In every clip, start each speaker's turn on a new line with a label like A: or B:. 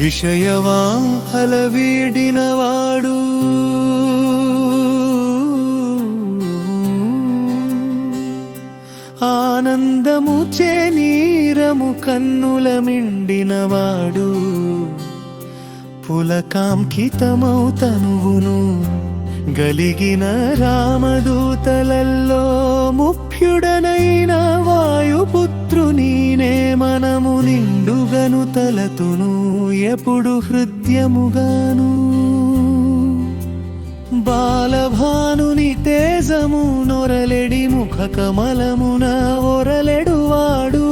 A: విషయవాహల వీడినవాడు ఆనందము చేనీరము కన్నుల మిండినవాడు పులకాంకితమౌ తనువును గలిగిన రామదూతలల్లో ముఖ్యుడనైన వాయుపుత్రునీనే మనము నిండుగను తలతును ఎప్పుడు హృద్యముగాను బాలభానుని తేజము నొరలెడి ముఖ కమలమున ఒరలెడువాడు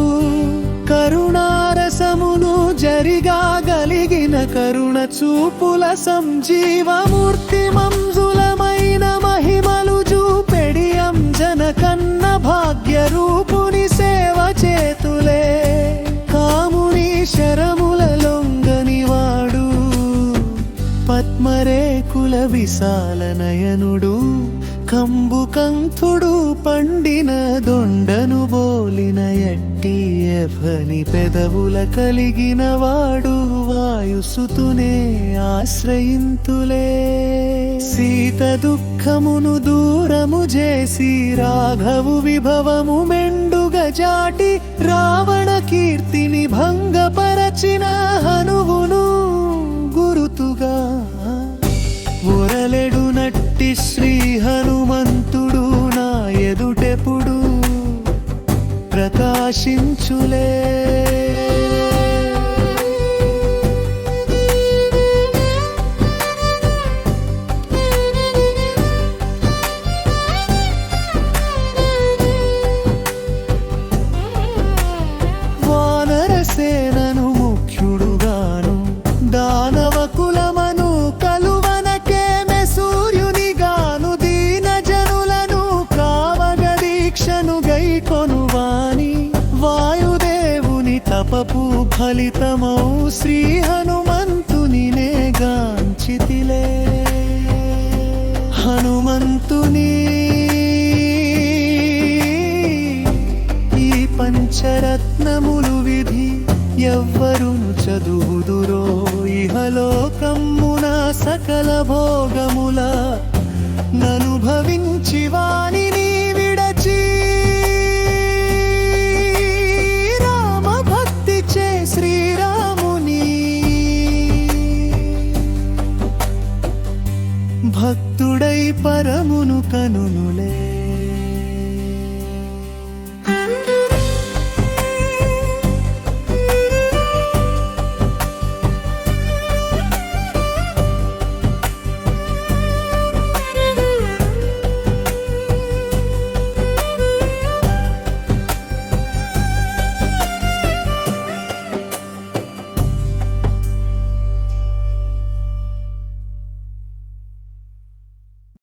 A: కరుణారసమును జరిగా గలిగిన కరుణ చూపుల సంజీవమూర్తి మంజులమైన మహిమలు చూపెడి అంజన కన్న భాగ్య రూపుని సేవ చేతులే కాముని శరముల లొంగనివాడు పద్మరేకుల విశాల నయనుడు కంబు కంఠుడు పండిన దొండను బోలిన ఎట్టి ఎఫని పెదవుల కలిగిన వాడు వాయుసుతునే ఆశ్రయింతులే సీత దుఃఖమును దూరము చేసి రాఘవు విభవము మెండుగా జాటి రావణ కీర్తిని భంగపరచిన హనువును గురుతుగా ఒరలెడు నట్టి శ్రీ హనుమంతుడు నా ఎదుటెప్పుడు ప్రకాశించులే వానరసేనను ముఖ్యుడుగాను దానవ కులమను కలువనకేమె సూర్యునిగాను దీన జనులను కావగ దీక్షను గైకొనువాని వాయుదేవుని తపపు ఫలితమౌ శ్రీ హనుమంతునినే గాంచితిలే హనుమంతుని ఈ పంచరత్నములు విధి ఎవ్వరును చదువుదురో ఇహలోకమ్మున సకల భోగముల ననుభవించి వానిని విడచి రామభక్తి చే శ్రీరాముని భక్తుడై పరమును కనునులే